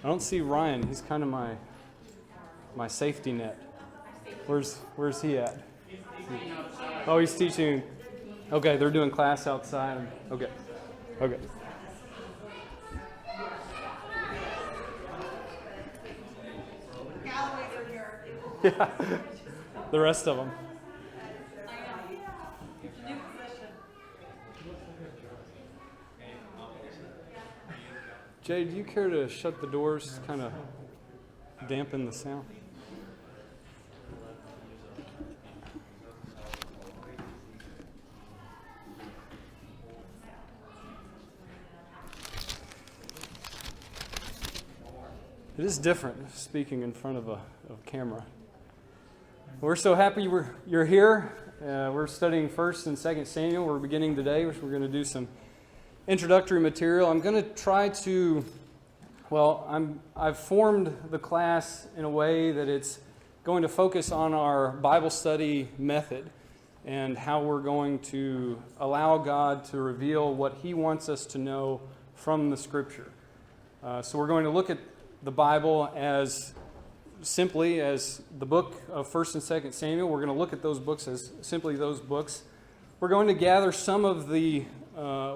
I don't see Ryan. He's kind of my safety net. Where's he at? Oh, he's teaching. Okay, they're doing class outside. Okay. Galloway are here. Yeah, the rest of them. New position. Jay, do you care to shut the doors, kind of dampen the sound? It is different speaking in front of a camera. We're so happy you're here. We're studying 1st and 2nd Samuel. We're beginning today, which we're going to do some introductory material. I'm going to try to, I've formed the class in a way that it's going to focus on our Bible study method and how we're going to allow God to reveal what He wants us to know from the Scripture. So we're going to look at the Bible as simply as the book of 1st and 2nd Samuel. We're going to look at those books as simply those books. We're going to gather some of the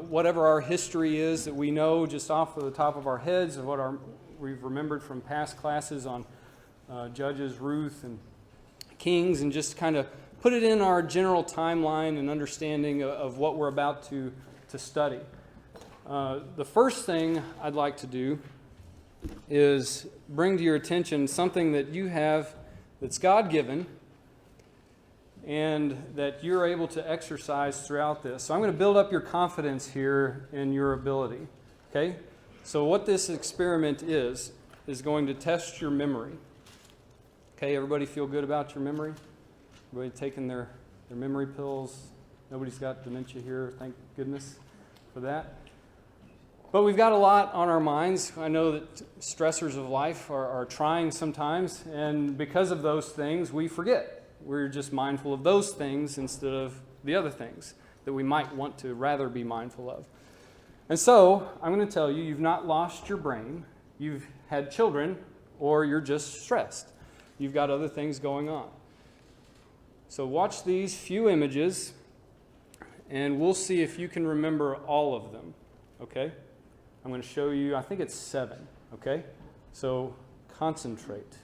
whatever our history is that we know just off the top of our heads of what we've remembered from past classes on Judges, Ruth, and Kings, and just kind of put it in our general timeline and understanding of what we're about to study. The first thing I'd like to do is bring to your attention something that you have that's God-given and that you're able to exercise throughout this. So I'm going to build up your confidence here in your ability. Okay? So what this experiment is going to test your memory. Okay, everybody feel good about your memory? Everybody taking their memory pills? Nobody's got dementia here, thank goodness for that. But we've got a lot on our minds. I know that stressors of life are trying sometimes, and because of those things, we forget. We're just mindful of those things instead of the other things that we might want to rather be mindful of. And so, I'm going to tell you, you've not lost your brain. You've had children, or you're just stressed. You've got other things going on. So watch these few images, and we'll see if you can remember all of them. Okay? I'm going to show you, I think it's 7, okay? So concentrate.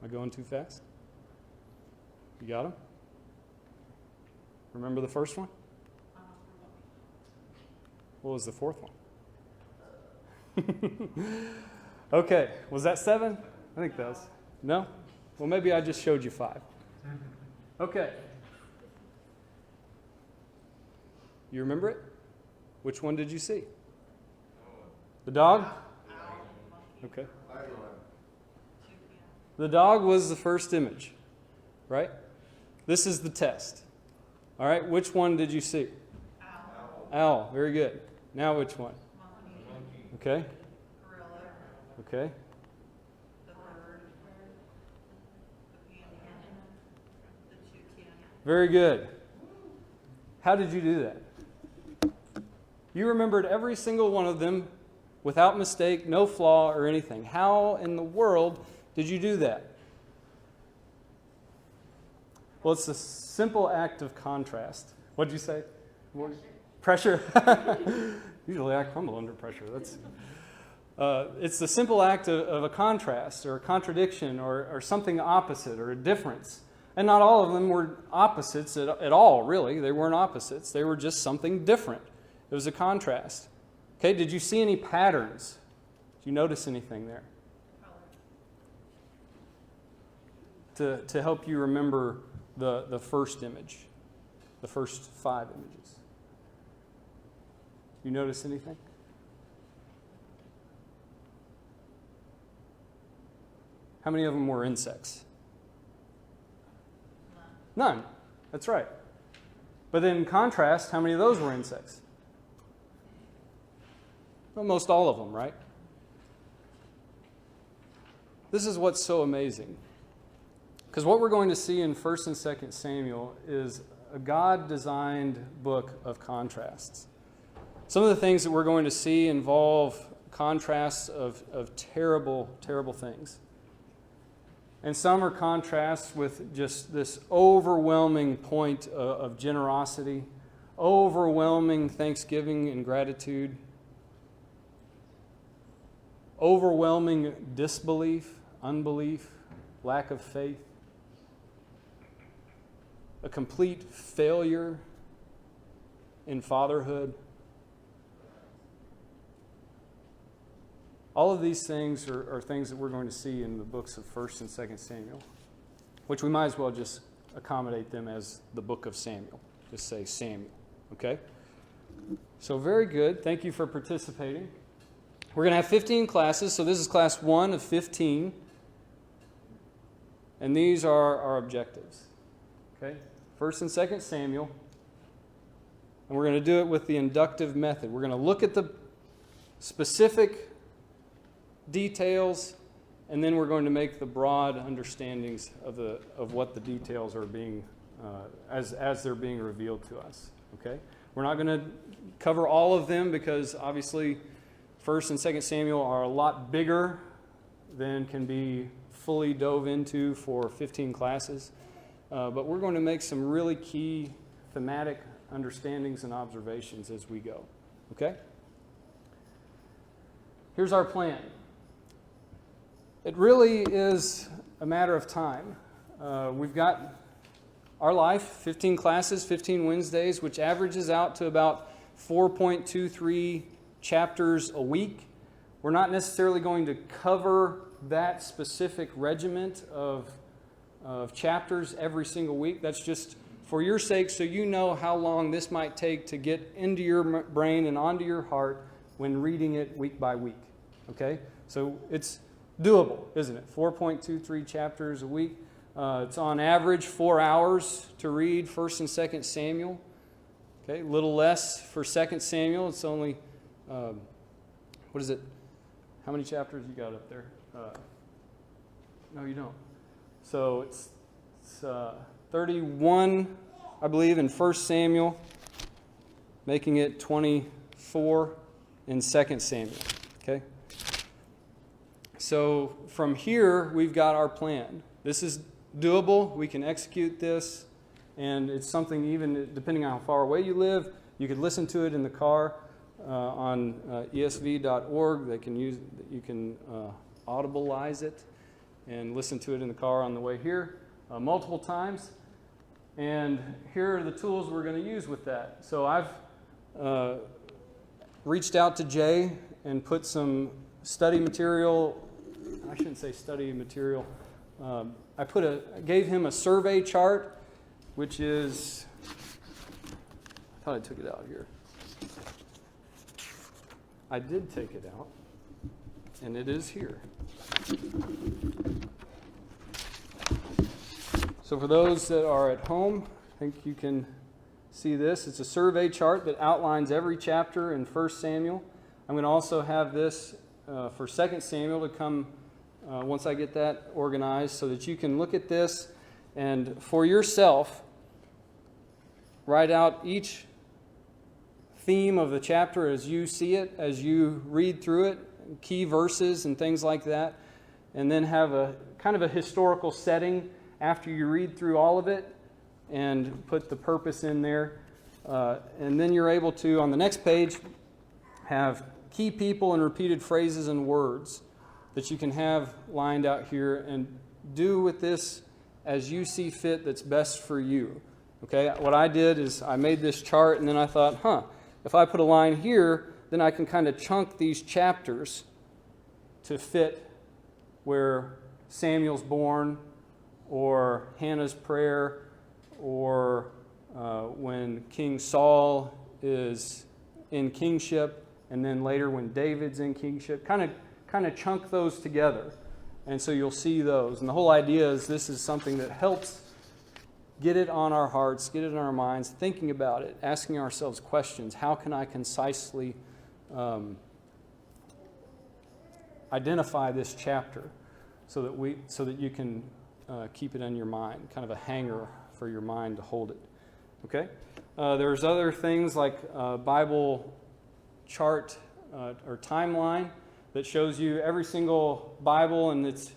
Am I going too fast? You got them? Remember the first one? What was the 4th one? Okay, was that 7? I think that was. No? Well, maybe I just showed you 5. Okay. You remember it? Which one did you see? The dog? Okay. The dog was the first image, right? This is the test. All right, which one did you see? Owl. Very good. Now which one? Okay. Okay. Very good. How did you do that? You remembered every single one of them without mistake, no flaw or anything. How in the world did you do that? Well, it's a simple act of contrast. What did you say? Pressure. Usually I crumble under pressure. It's the simple act of a contrast or a contradiction or something opposite or a difference. And not all of them were opposites at all, really. They weren't opposites. They were just something different. It was a contrast. Okay, did you see any patterns? Did you notice anything there? To help you remember the first image, the first 5 images. You notice anything? How many of them were insects? None. That's right. But then in contrast, how many of those were insects? Almost all of them, right? This is what's so amazing. Because what we're going to see in 1st and 2nd Samuel is a God-designed book of contrasts. Some of the things that we're going to see involve contrasts of terrible, terrible things. And some are contrasts with just this overwhelming point of generosity, overwhelming thanksgiving and gratitude, overwhelming disbelief, unbelief, lack of faith, a complete failure in fatherhood. All of these things are things that we're going to see in the books of 1st and 2nd Samuel, which we might as well just accommodate them as the book of Samuel. Just say Samuel, okay? So very good. Thank you for participating. We're going to have 15 classes, so this is class 1 of 15. And these are our objectives, okay? 1st and 2nd Samuel. And we're going to do it with the inductive method. We're going to look at the specific details, and then we're going to make the broad understandings of what the details are being as they're being revealed to us. Okay, we're not going to cover all of them because obviously 1st and 2nd Samuel are a lot bigger than can be fully dove into for 15 classes, but we're going to make some really key thematic understandings and observations as we go. Okay, here's our plan. It really is a matter of time. We've got our life, 15 classes, 15 Wednesdays, which averages out to about 4.23 chapters a week. We're not necessarily going to cover that specific regiment of chapters every single week. That's just for your sake, so you know how long this might take to get into your brain and onto your heart when reading it week by week. Okay? So it's doable, isn't it? 4.23 chapters a week. It's on average 4 hours to read 1st and 2nd Samuel. Okay, a little less for 2nd Samuel. It's only, what is it? How many chapters you got up there? No, you don't. So it's 31, I believe, in 1st Samuel, making it 24 in 2nd Samuel. Okay? So from here, we've got our plan. This is doable. We can execute this. And it's something, even depending on how far away you live, you could listen to it in the car on esv.org. You can audibilize it and listen to it in the car on the way here multiple times. And here are the tools we're going to use with that. So I've reached out to Jay and put some study material. I shouldn't say study material. I gave him a survey chart, which is, I thought I took it out here. I did take it out, and it is here. So for those that are at home, I think you can see this. It's a survey chart that outlines every chapter in 1 Samuel. I'm going to also have this for 2 Samuel to come once I get that organized so that you can look at this and for yourself write out each theme of the chapter as you see it, as you read through it, key verses and things like that, and then have a kind of a historical setting after you read through all of it and put the purpose in there. And then you're able to, on the next page, have key people and repeated phrases and words that you can have lined out here and do with this as you see fit that's best for you. Okay, what I did is I made this chart and then I thought, if I put a line here, then I can kind of chunk these chapters to fit where Samuel's born or Hannah's prayer or when King Saul is in kingship and then later when David's in kingship, kind of chunk those together. And so you'll see those. And the whole idea is this is something that helps get it on our hearts, get it on our minds, thinking about it, asking ourselves questions. How can I concisely identify this chapter so that you can keep it in your mind, kind of a hanger for your mind to hold it. Okay? There's other things like Bible chart or timeline that shows you every single Bible and its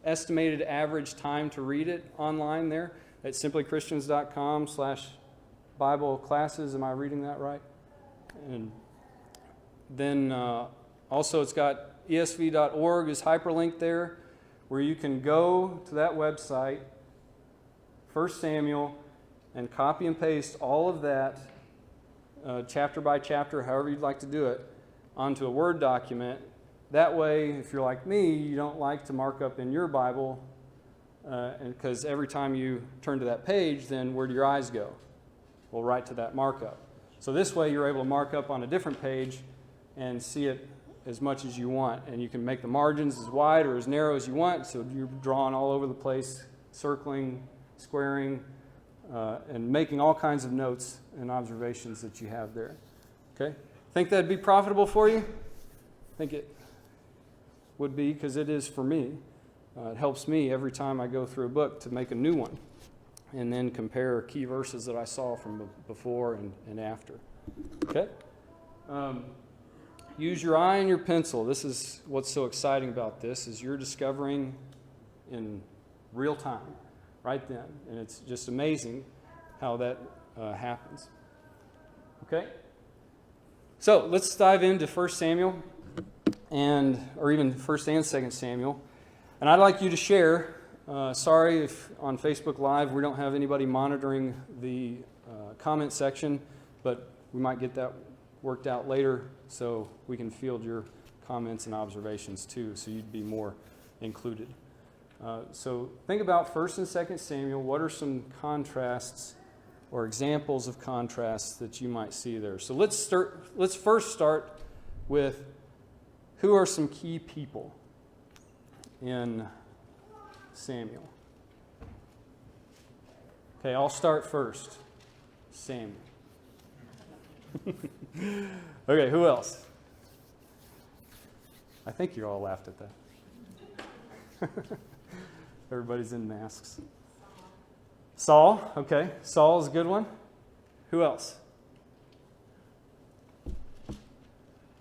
estimated average time to read it online there at simplychristians.com/Bible classes. Am I reading that right? And then also it's got esv.org is hyperlinked there, where you can go to that website, 1 Samuel, and copy and paste all of that, chapter by chapter, however you'd like to do it, onto a Word document. That way, if you're like me, you don't like to mark up in your Bible, and because every time you turn to that page, then where do your eyes go? Well, right to that markup. So this way, you're able to mark up on a different page and see it as much as you want. And you can make the margins as wide or as narrow as you want, so you're drawing all over the place, circling, squaring, and making all kinds of notes and observations that you have there. Okay? Think that'd be profitable for you? I think it would be, because it is for me. It helps me every time I go through a book to make a new one and then compare key verses that I saw from before and after. Okay? Use your eye and your pencil. This is what's so exciting about this, is you're discovering in real time, right then. And it's just amazing how that happens. Okay? So let's dive into 1 Samuel, or even 1 and 2 Samuel. And I'd like you to share. Sorry if on Facebook Live we don't have anybody monitoring the comment section, but we might get that worked out later so we can field your comments and observations too, so you'd be more included. So think about 1 and 2 Samuel. What are some contrasts or examples of contrasts that you might see there? So let's first start with who are some key people in Samuel. Okay, I'll start first. Samuel. Okay, who else? I think you all laughed at that. Everybody's in masks. Saul, okay. Saul is a good one. Who else?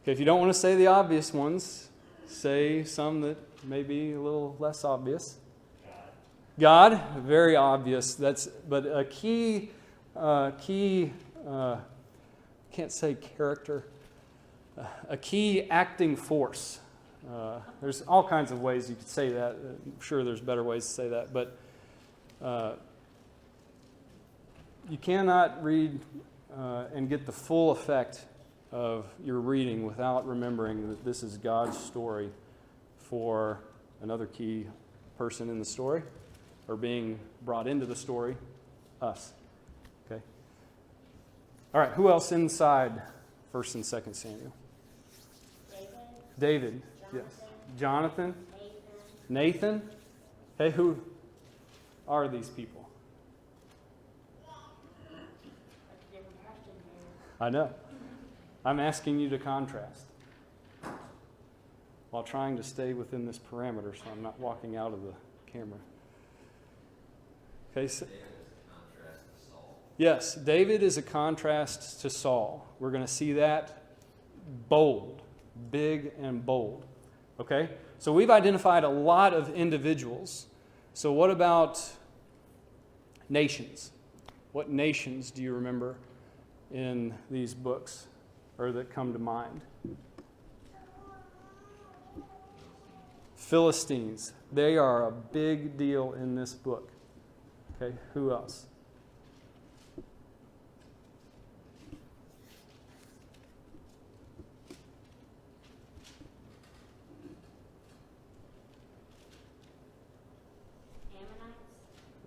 Okay, if you don't want to say the obvious ones, say some that may be a little less obvious. God, very obvious. But a key can't say character, a key acting force. There's all kinds of ways you could say that. I'm sure there's better ways to say that, but you cannot read and get the full effect of your reading without remembering that this is God's story for another key person in the story, or being brought into the story, us. Okay. All right, who else inside 1 and 2 Samuel? David. Yes. Jonathan. Nathan. Hey, who are these people? I know. I'm asking you to contrast while trying to stay within this parameter so I'm not walking out of the camera. Okay. So, yes, David is a contrast to Saul. We're going to see that bold, big and bold. Okay? So we've identified a lot of individuals. So what about nations? What nations do you remember in these books, or that come to mind? Philistines. They are a big deal in this book. Okay, who else?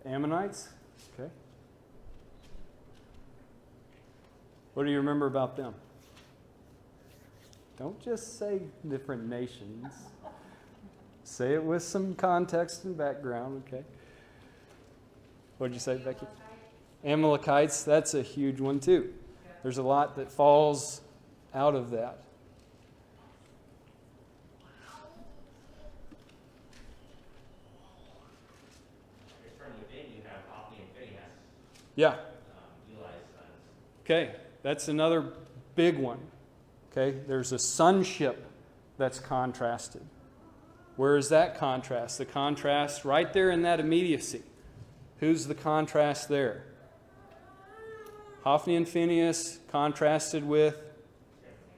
Ammonites? Okay. What do you remember about them? Don't just say different nations. Say it with some context and background, okay? What did you say, Becky? Amalekites, that's a huge one too. There's a lot that falls out of that. Yeah. Eli's sons. Okay, that's another big one. Okay, there's a sonship that's contrasted. Where is that contrast? The contrast right there in that immediacy. Who's the contrast there? Hophni and Phinehas contrasted with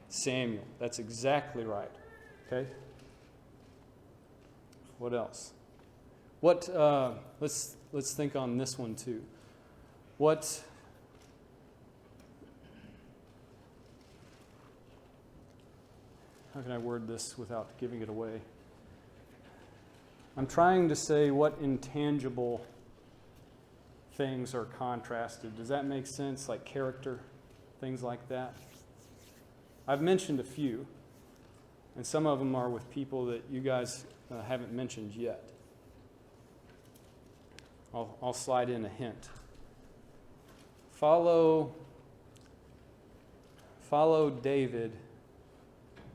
Samuel. That's exactly right. Okay. What else? Let's think on this one too. How can I word this without giving it away? I'm trying to say what intangible things are contrasted. Does that make sense? Like character, things like that. I've mentioned a few, and some of them are with people that you guys haven't mentioned yet. I'll slide in a hint. Follow David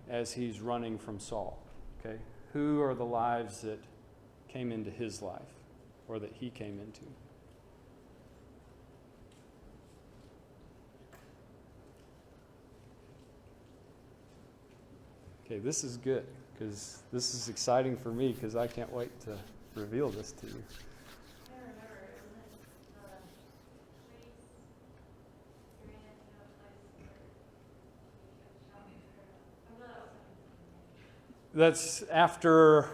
as he's running from Saul. Okay? Who are the lives that came into his life or that he came into? Okay, this is good because this is exciting for me because I can't wait to reveal this to you. I remember it wasn't Trace Grant, I'm not. That's after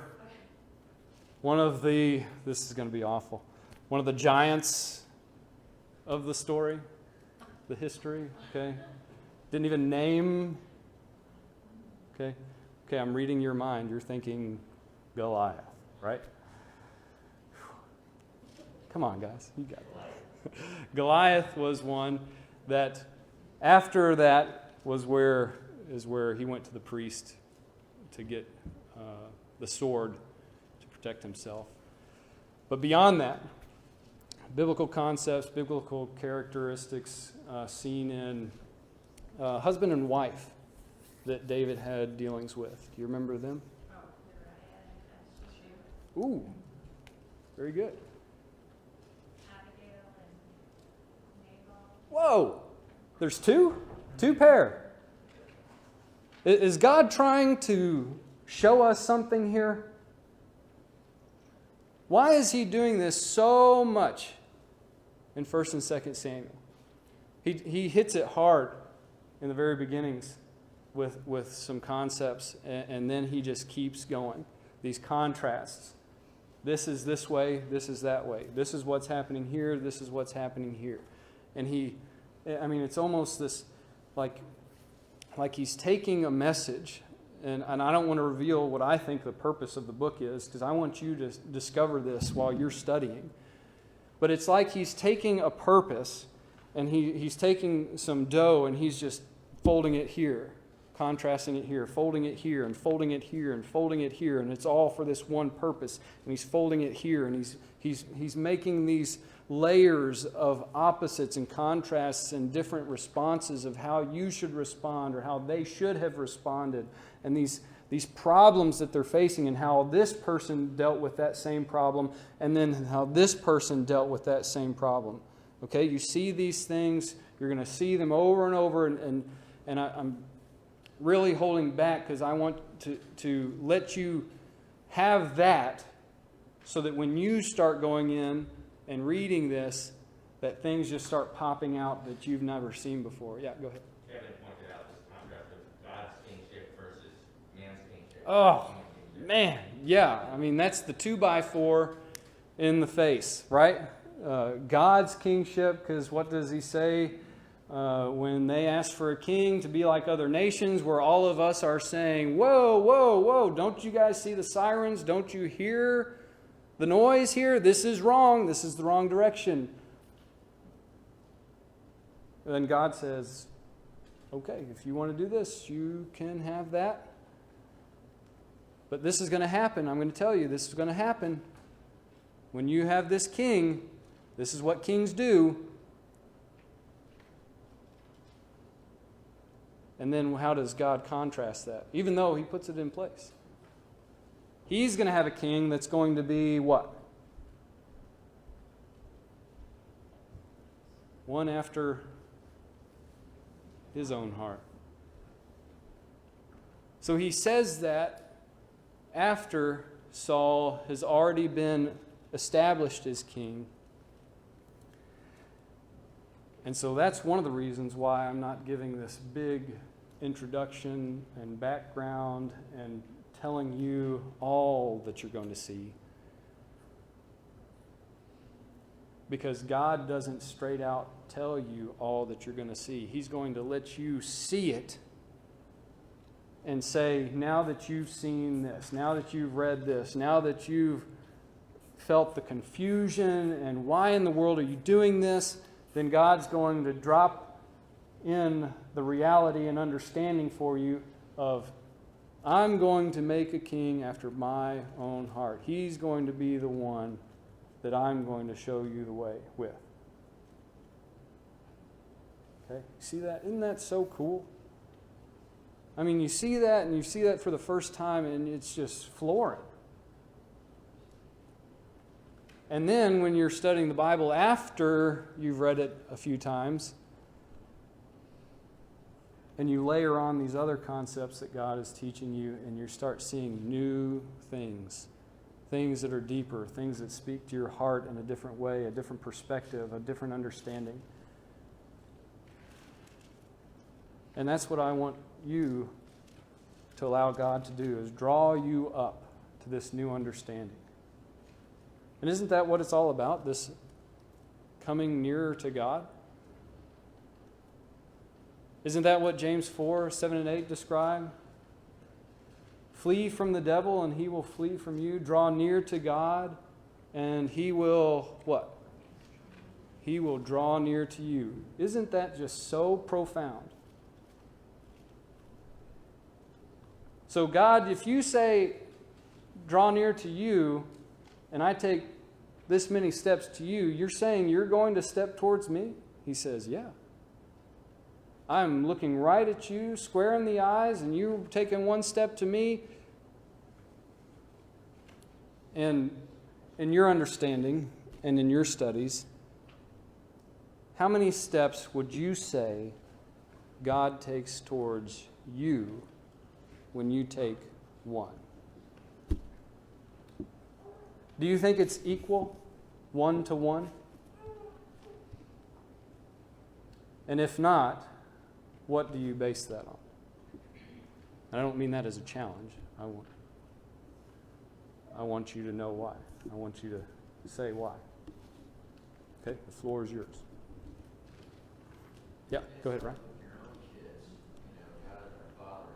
one of the, this is going to be awful, one of the giants of the story, the history, okay? Didn't even name, okay? Okay, I'm reading your mind. You're thinking Goliath, right? Come on, guys. You got it. Goliath was one that after that is where he went to the priest to get the sword to protect himself. But beyond that, biblical concepts, biblical characteristics seen in husband and wife that David had dealings with. Do you remember them? Ooh, very good. Whoa, there's two pair. Is God trying to show us something here? Why is he doing this so much in 1st and 2nd Samuel? He hits it hard in the very beginnings with some concepts, and then he just keeps going. These contrasts. This is this way, this is that way. This is what's happening here, this is what's happening here. And it's almost this, like he's taking a message, and I don't want to reveal what I think the purpose of the book is, because I want you to discover this while you're studying. But it's like he's taking a purpose, and he's taking some dough, and he's just folding it here, contrasting it here, folding it here, and folding it here, and folding it here, and it's all for this one purpose. And he's folding it here, and he's making these layers of opposites and contrasts and different responses of how you should respond or how they should have responded, and these problems that they're facing, and how this person dealt with that same problem, and then how this person dealt with that same problem. Okay, you see these things, you're going to see them over and over, and I'm really holding back because I want to let you have that so that when you start going in and reading this, that things just start popping out that you've never seen before. Yeah, go ahead. Kevin pointed out this contrast of God's kingship versus man's kingship. Oh, man. Yeah. I mean, that's the 2x4 in the face, right? God's kingship, because what does he say when they ask for a king to be like other nations, where all of us are saying, whoa, whoa, whoa, don't you guys see the sirens? Don't you hear the noise here? This is wrong. This is the wrong direction. And then God says, okay, if you want to do this, you can have that. But this is going to happen. I'm going to tell you, this is going to happen. When you have this king, this is what kings do. And then how does God contrast that? Even though he puts it in place. He's going to have a king that's going to be what? one after his own heart. So he says that after Saul has already been established as king. And so that's one of the reasons why I'm not giving this big introduction and background and telling you all that you're going to see. Because God doesn't straight out tell you all that you're going to see. He's going to let you see it and say, now that you've seen this, now that you've read this, now that you've felt the confusion and why in the world are you doing this, then God's going to drop in the reality and understanding for you of, I'm going to make a king after my own heart. He's going to be the one that I'm going to show you the way with. Okay, see that? Isn't that so cool? I mean, you see that, and you see that for the first time, and it's just flooring. And then when you're studying the Bible after you've read it a few times, and you layer on these other concepts that God is teaching you, and you start seeing new things, things that are deeper, things that speak to your heart in a different way, a different perspective, a different understanding. And that's what I want you to allow God to do, is draw you up to this new understanding. And isn't that what it's all about, this coming nearer to God? Isn't that what James 4, 7 and 8 describe? Flee from the devil and he will flee from you. Draw near to God and he will what? He will draw near to you. Isn't that just so profound? So God, if you say, draw near to you, and I take this many steps to you, you're saying you're going to step towards me? He says, yeah. I'm looking right at you, square in the eyes, and you're taking one step to me. And in your understanding and in your studies, how many steps would you say God takes towards you when you take one? Do you think it's equal, 1 to 1? And if not, what do you base that on? And I don't mean that as a challenge. I want you to know why. I want you to say why. Okay, the floor is yours. Yeah, go ahead, Ryan. Your own kids, God is our Father.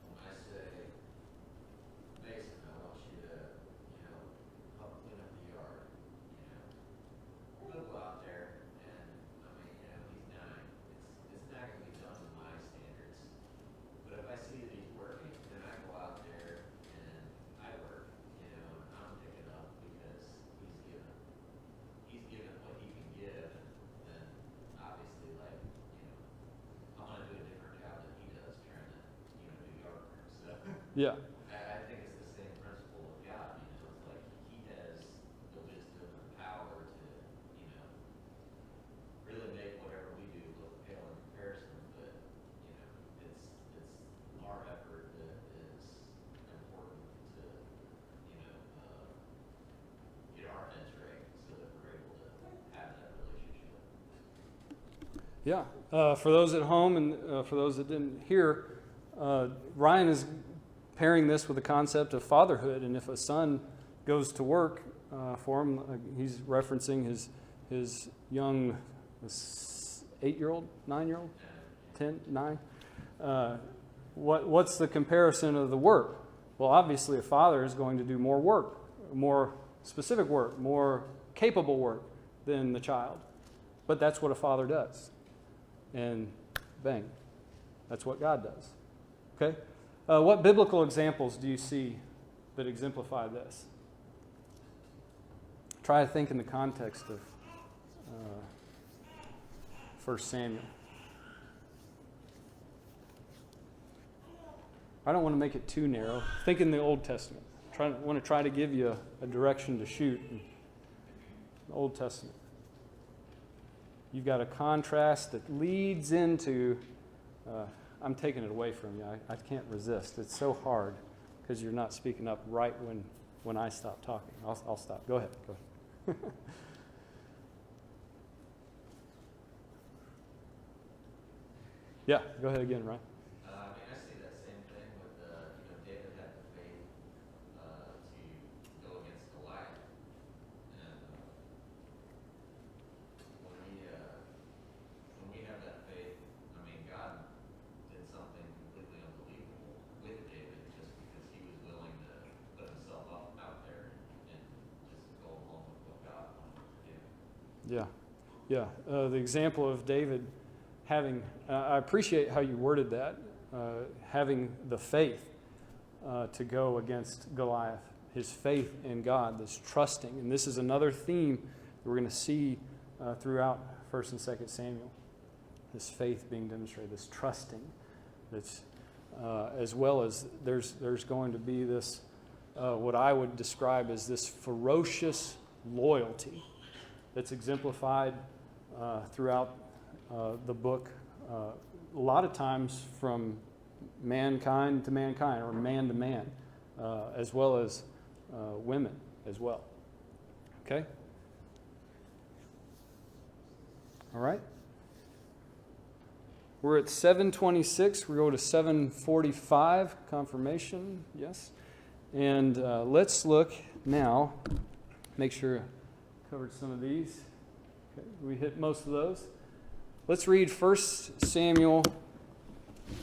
When I say, Mason, I want you to, help clean up the yard, we'll go out there, and he's 9. It's not going to be done to my standards. But if I see that he's working, then I go out there and I work, and I'm picking up because he's given what he can give, and then obviously, I want to do a different job than he does, trying to, do yard work. So Yeah. I think it's the same principle of God. It's like he has the wisdom and power to, really make whatever we do look pale in comparison. But it's our effort that is important to, get our heads right so that we're able to have that relationship. Yeah. For those at home and for those that didn't hear, Ryan is pairing this with the concept of fatherhood. And if a son goes to work for him, he's referencing his young 8-year-old, 9-year-old, 10, 9. What's the comparison of the work? Well, obviously a father is going to do more work, more specific work, more capable work than the child. But that's what a father does. And bang, that's what God does. Okay? What biblical examples do you see that exemplify this? Try to think in the context of 1 Samuel. I don't want to make it too narrow. Think in the Old Testament. I want to try to give you a direction to shoot in the Old Testament. you've got a contrast that leads into, I'm taking it away from you. I can't resist. It's so hard because you're not speaking up right when I stop talking. I'll stop. Go ahead. Yeah, go ahead again, Ryan. I mean, I see that same thing with, David had the faith to go against Goliath. And when we have that faith, I mean, God did something completely unbelievable with David just because he was willing to put himself out there and just go along with what God wanted to do. Yeah. The example of David having, I appreciate how you worded that, having the faith to go against Goliath, his faith in God, this trusting. And this is another theme that we're going to see throughout 1 and 2 Samuel. This faith being demonstrated, this trusting. That's, as well as there's going to be this, what I would describe as this ferocious loyalty that's exemplified throughout the book, a lot of times from mankind to mankind, or man to man, as well as women as well. Okay? All right? We're at 7:26. We go to 7:45, confirmation, yes. And let's look now, make sure I covered some of these. Okay, we hit most of those. Let's read 1 Samuel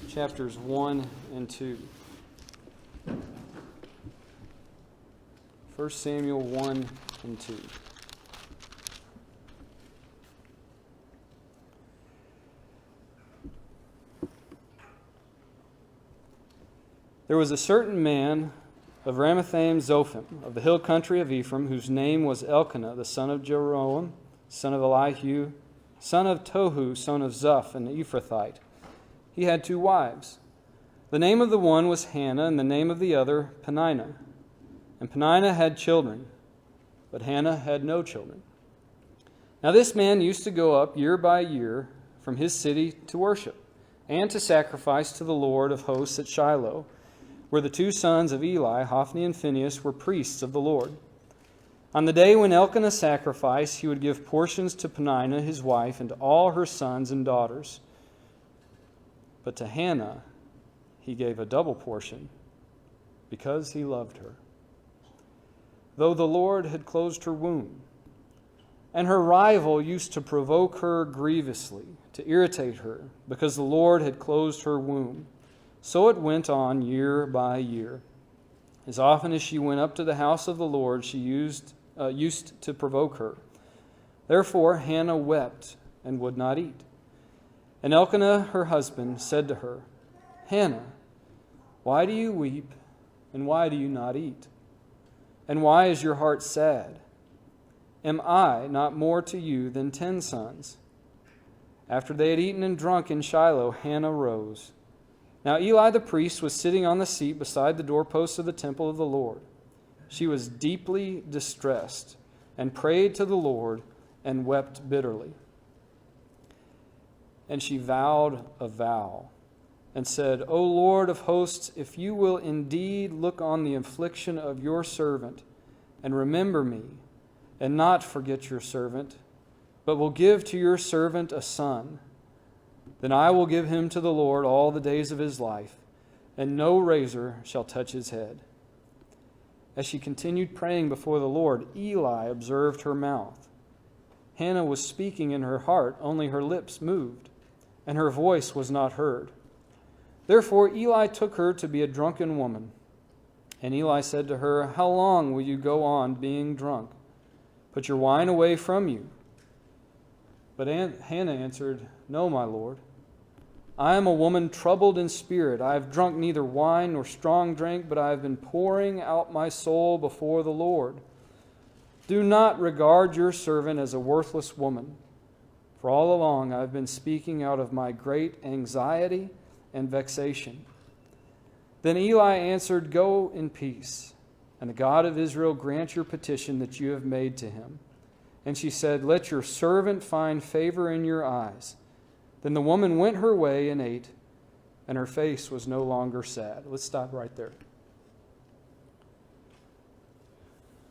chapters 1 and 2. 1 Samuel 1 and 2. There was a certain man of Ramathaim Zophim, of the hill country of Ephraim, whose name was Elkanah, the son of Jeroham, son of Elihu, son of Tohu, son of Zuph, an Ephrathite. He had 2 wives. The name of the one was Hannah, and the name of the other Peninnah. And Peninnah had children, but Hannah had no children. Now this man used to go up year by year from his city to worship, and to sacrifice to the Lord of hosts at Shiloh, where the 2 sons of Eli, Hophni and Phinehas, were priests of the Lord. On the day when Elkanah sacrificed, he would give portions to Peninnah his wife and to all her sons and daughters. But to Hannah he gave a double portion, because he loved her, though the Lord had closed her womb. And her rival used to provoke her grievously, to irritate her, because the Lord had closed her womb. So it went on year by year. As often as she went up to the house of the Lord, she used to provoke her. Therefore Hannah wept and would not eat. And Elkanah, her husband, said to her, Hannah, why do you weep, and why do you not eat? And why is your heart sad? Am I not more to you than 10 sons? After they had eaten and drunk in Shiloh, Hannah rose. Now Eli the priest was sitting on the seat beside the doorposts of the temple of the Lord. She was deeply distressed and prayed to the Lord and wept bitterly. And she vowed a vow and said, O Lord of hosts, if you will indeed look on the affliction of your servant and remember me, and not forget your servant, but will give to your servant a son, then I will give him to the Lord all the days of his life, and no razor shall touch his head. As she continued praying before the Lord, Eli observed her mouth. Hannah was speaking in her heart, only her lips moved, and her voice was not heard. Therefore Eli took her to be a drunken woman. And Eli said to her, How long will you go on being drunk? Put your wine away from you. But Hannah answered, No, my Lord. I am a woman troubled in spirit. I have drunk neither wine nor strong drink, but I have been pouring out my soul before the Lord. Do not regard your servant as a worthless woman, for all along I have been speaking out of my great anxiety and vexation. Then Eli answered, Go in peace, and the God of Israel grant your petition that you have made to him. And she said, "Let your servant find favor in your eyes." Then the woman went her way and ate, and her face was no longer sad. Let's stop right there.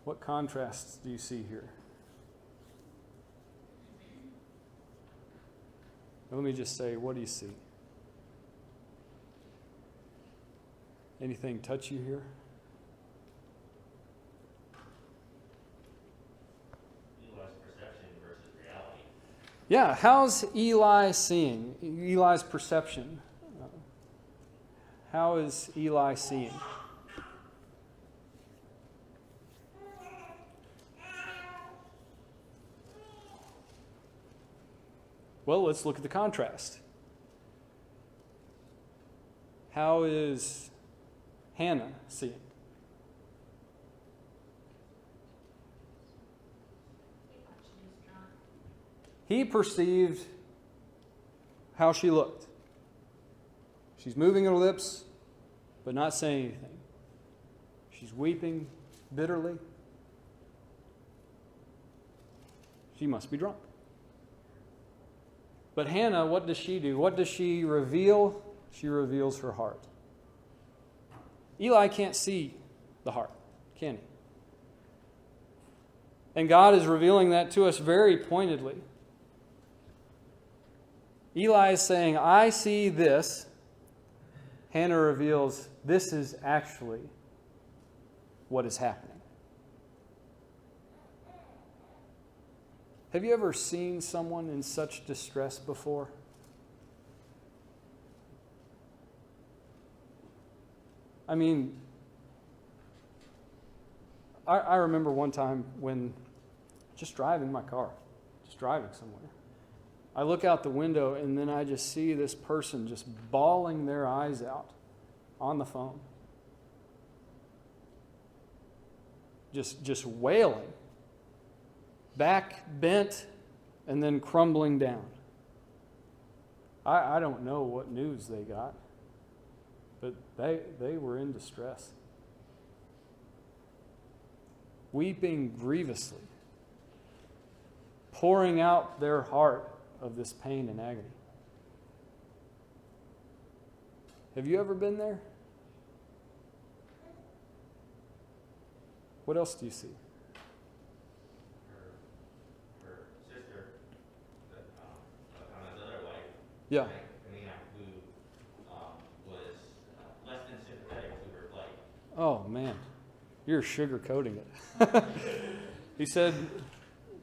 What contrasts do you see here? Let me just say, what do you see? Anything touch you here? Eli's perception versus reality. Yeah, how's Eli seeing? Eli's perception. How is Eli seeing? Well, let's look at the contrast. How is Hannah seeing? He thought she was drunk. He perceived how she looked. She's moving her lips, but not saying anything. She's weeping bitterly. She must be drunk. But Hannah, what does she do? What does she reveal? She reveals her heart. Eli can't see the heart, can he? And God is revealing that to us very pointedly. Eli is saying, "I see this." Hannah reveals, this is actually what is happening. Have you ever seen someone in such distress before? I mean, I remember one time when just driving my car, just driving somewhere. I look out the window and then I just see this person just bawling their eyes out on the phone. Just wailing. Back bent and then crumbling down. I don't know what news they got, but they were in distress. Weeping grievously. Pouring out their heart of this pain and agony. Have you ever been there? What else do you see? Her sister, Hannah's other wife, Yeah. Penina, who was less than sympathetic to her plight. Oh, man. You're sugarcoating it. He said,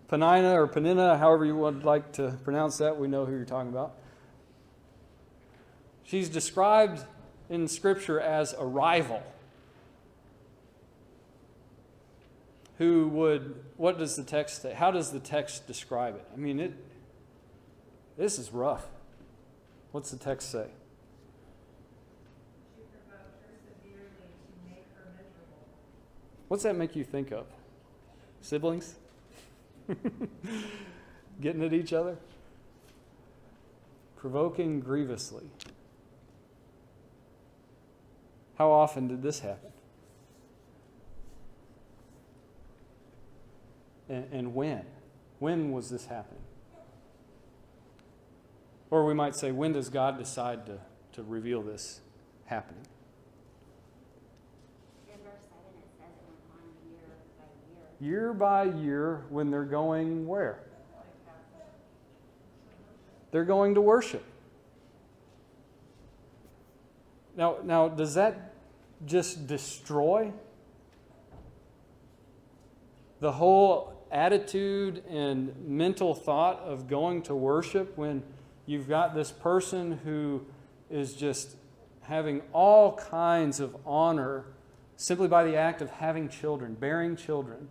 Penina, however you would like to pronounce that, we know who you're talking about. She's described in Scripture as a rival. Who would, what does the text say? How does the text describe it? I mean, this is rough. What's the text say? She provoked her severely to make her miserable. What's that make you think of? Siblings? Getting at each other? Provoking grievously. How often did this happen? And when? When was this happening? Or we might say, when does God decide to reveal this happening? In verse 7, it says it went on year by year. Year by year, when they're going where? They're going to worship. Now, does that just destroy the whole attitude and mental thought of going to worship when you've got this person who is just having all kinds of honor simply by the act of having children, bearing children,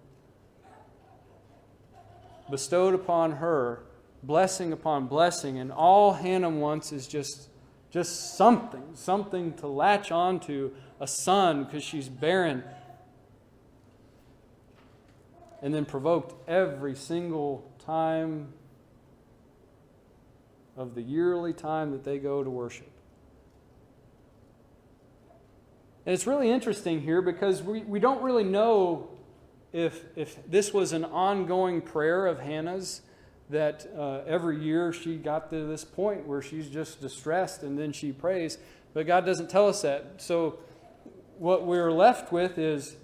bestowed upon her, blessing upon blessing, and all Hannah wants is just something to latch onto, a son, because she's barren, and then provoked every single time of the yearly time that they go to worship. And it's really interesting here because we don't really know if this was an ongoing prayer of Hannah's, that every year she got to this point where she's just distressed and then she prays. But God doesn't tell us that. So what we're left with is,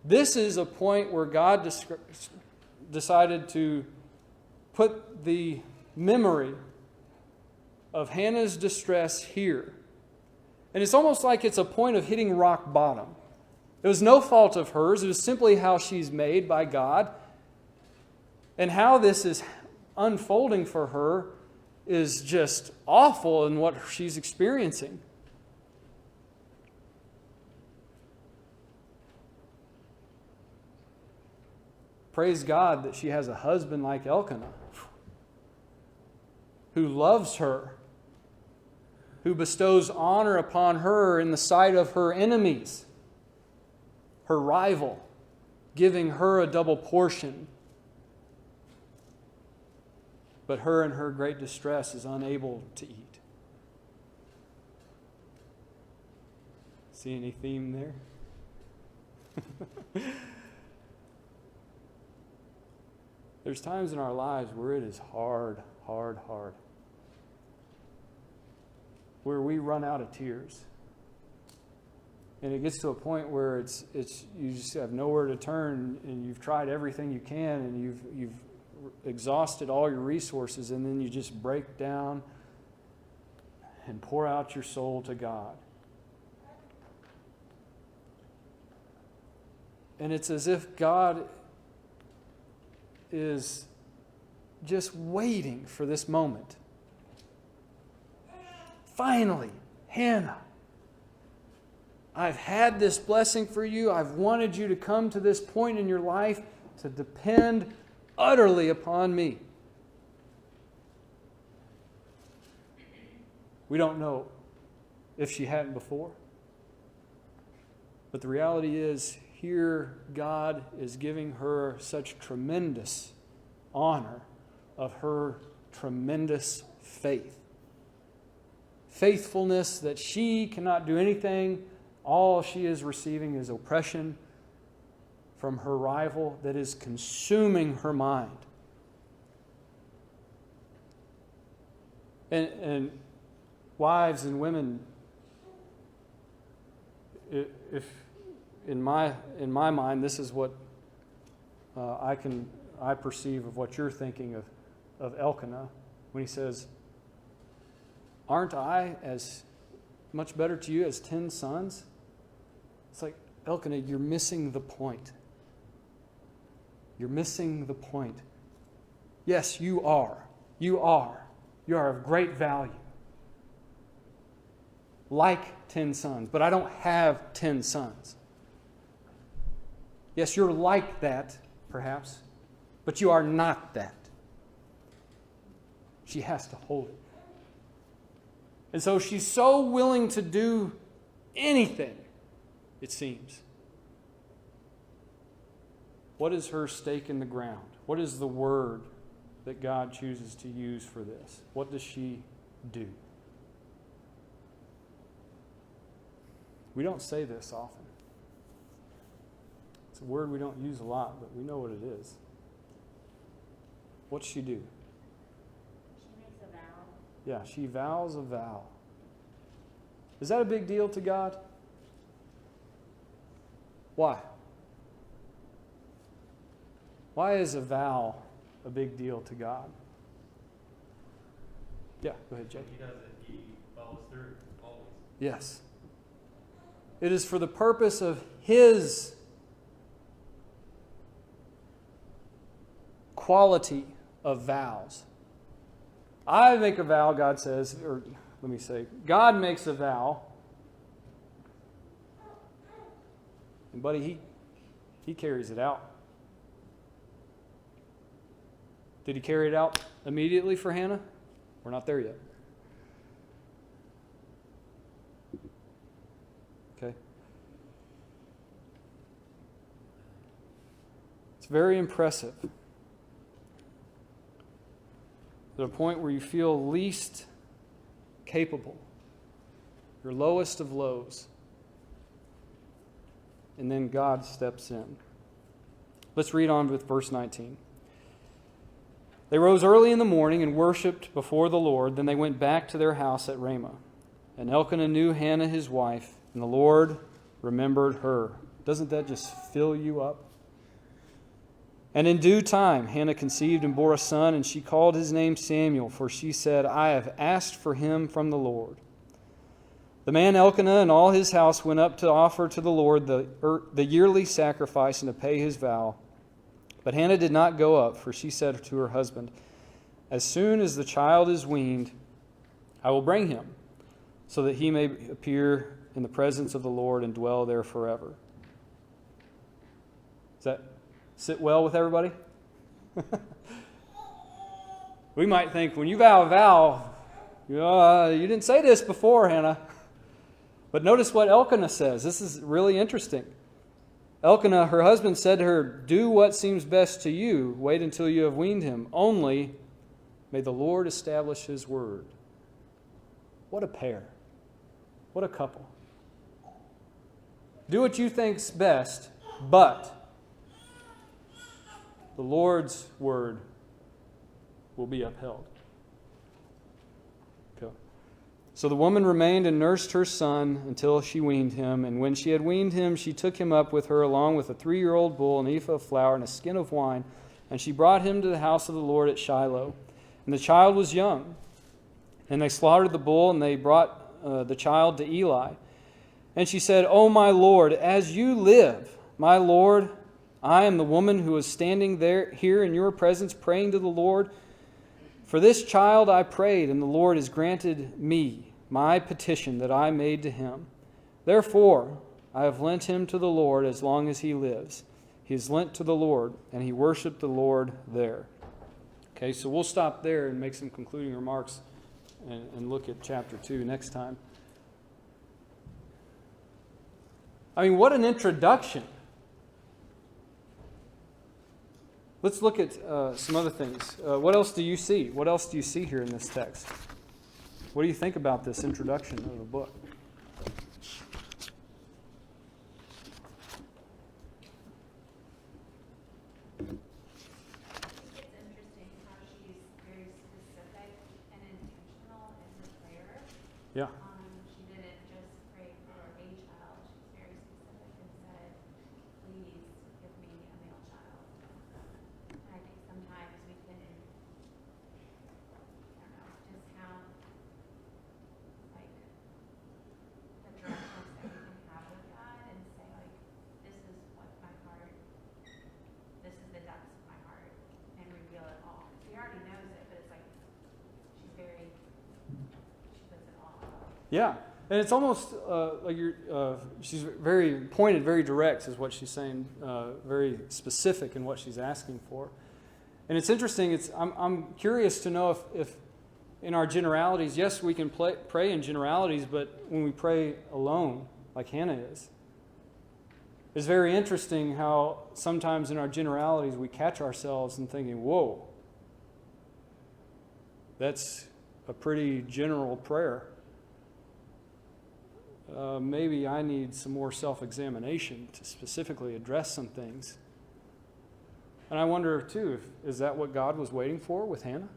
this is a point where God decided to put the memory of Hannah's distress here. And it's almost like it's a point of hitting rock bottom. It was no fault of hers. It was simply how she's made by God. And how this is unfolding for her is just awful in what she's experiencing. Praise God that she has a husband like Elkanah, who loves her, who bestows honor upon her in the sight of her enemies, her rival, giving her a double portion. But her in her great distress is unable to eat. See any theme there? There's times in our lives where it is hard. Where we run out of tears. And it gets to a point where it's you just have nowhere to turn, and you've tried everything you can, and you've exhausted all your resources, and then you just break down and pour out your soul to God. And it's as if God is just waiting for this moment. Finally, Hannah, I've had this blessing for you. I've wanted you to come to this point in your life to depend utterly upon me. We don't know if she hadn't before. But the reality is, here God is giving her such tremendous honor of her tremendous faith. Faithfulness that she cannot do anything. All she is receiving is oppression from her rival that is consuming her mind. And wives and women, if in my mind, this is what I perceive of what you're thinking of Elkanah when he says, "Aren't I as much better to you as 10 sons?" It's like, Elkanah, you're missing the point. You're missing the point. Yes, you are. You are. You are of great value. Like 10 sons, but I don't have 10 sons. Yes, you're like that, perhaps, but you are not that. She has to hold it. And so she's so willing to do anything, it seems. What is her stake in the ground? What is the word that God chooses to use for this? What does she do? We don't say this often. It's a word we don't use a lot, but we know what it is. What's she do? She makes a vow. Yeah, she vows a vow. Is that a big deal to God? Why? Why is a vow a big deal to God? Yeah, go ahead, Jake. He does it, he follows through, always. Yes. It is for the purpose of His quality of vows. I make a vow, God says, or let me say, God makes a vow. And buddy, he carries it out. Did he carry it out immediately for Hannah? We're not there yet. Okay. It's very impressive. To a point where you feel least capable, your lowest of lows, and then God steps in. Let's read on with verse 19. They rose early in the morning and worshipped before the Lord. Then they went back to their house at Ramah. And Elkanah knew Hannah his wife, and the Lord remembered her. Doesn't that just fill you up? And in due time Hannah conceived and bore a son, and she called his name Samuel, for she said, I have asked for him from the Lord. The man Elkanah and all his house went up to offer to the Lord the yearly sacrifice and to pay his vow. But Hannah did not go up, for she said to her husband, As soon as the child is weaned, I will bring him, so that he may appear in the presence of the Lord and dwell there forever. Does that sit well with everybody? We might think, when you vow a vow, you didn't say this before, Hannah. But notice what Elkanah says. This is really interesting. Elkanah, her husband, said to her, Do what seems best to you. Wait until you have weaned him. Only may the Lord establish his word. What a pair. What a couple. Do what you think's best, but the Lord's word will be upheld. Okay. So the woman remained and nursed her son until she weaned him. And when she had weaned him, she took him up with her along with a 3-year-old bull, an ephah of flour, and a skin of wine. And she brought him to the house of the Lord at Shiloh. And the child was young. And they slaughtered the bull, and they brought the child to Eli. And she said, O my Lord, as you live, my Lord, I am the woman who is standing here in your presence praying to the Lord. For this child I prayed, and the Lord has granted me my petition that I made to him. Therefore, I have lent him to the Lord as long as he lives. He is lent to the Lord, and he worshiped the Lord there. Okay, so we'll stop there and make some concluding remarks and look at chapter 2 next time. I mean, what an introduction. Let's look at some other things. What else do you see? What else do you see here in this text? What do you think about this introduction of the book? It's interesting how she's very specific and intentional in her prayer. Yeah. She didn't just pray for a child. She's very specific and said, please give me a male child. And I think sometimes we can, discount like the directness that we can have with God and say like, this is what my heart, this is the depths of my heart, and reveal it all. He already knows it, but it's like, she puts it all out. Yeah. And it's almost like she's very pointed, very direct is what she's saying, very specific in what she's asking for. And it's interesting, I'm curious to know if in our generalities, yes, we can pray in generalities, but when we pray alone, like Hannah is, it's very interesting how sometimes in our generalities we catch ourselves in thinking, whoa, that's a pretty general prayer. Maybe I need some more self-examination to specifically address some things. And I wonder, too, is that what God was waiting for with Hannah?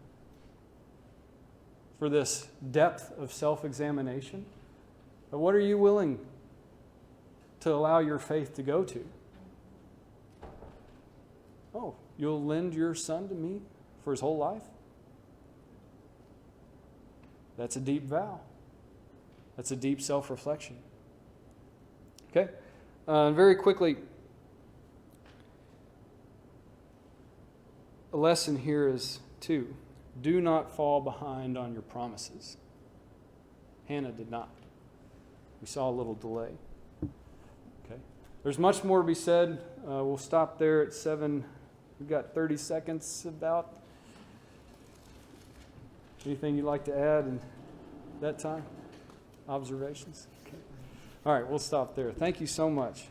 For this depth of self-examination? But what are you willing to allow your faith to go to? Oh, you'll lend your son to me for his whole life? That's a deep vow. That's a deep self-reflection. Okay? Very quickly, a lesson here is 2. Do not fall behind on your promises. Hannah did not. We saw a little delay. Okay? There's much more to be said. We'll stop there at 7. We've got 30 seconds about. Anything you'd like to add in that time? Observations? Okay. All right, we'll stop there. Thank you so much.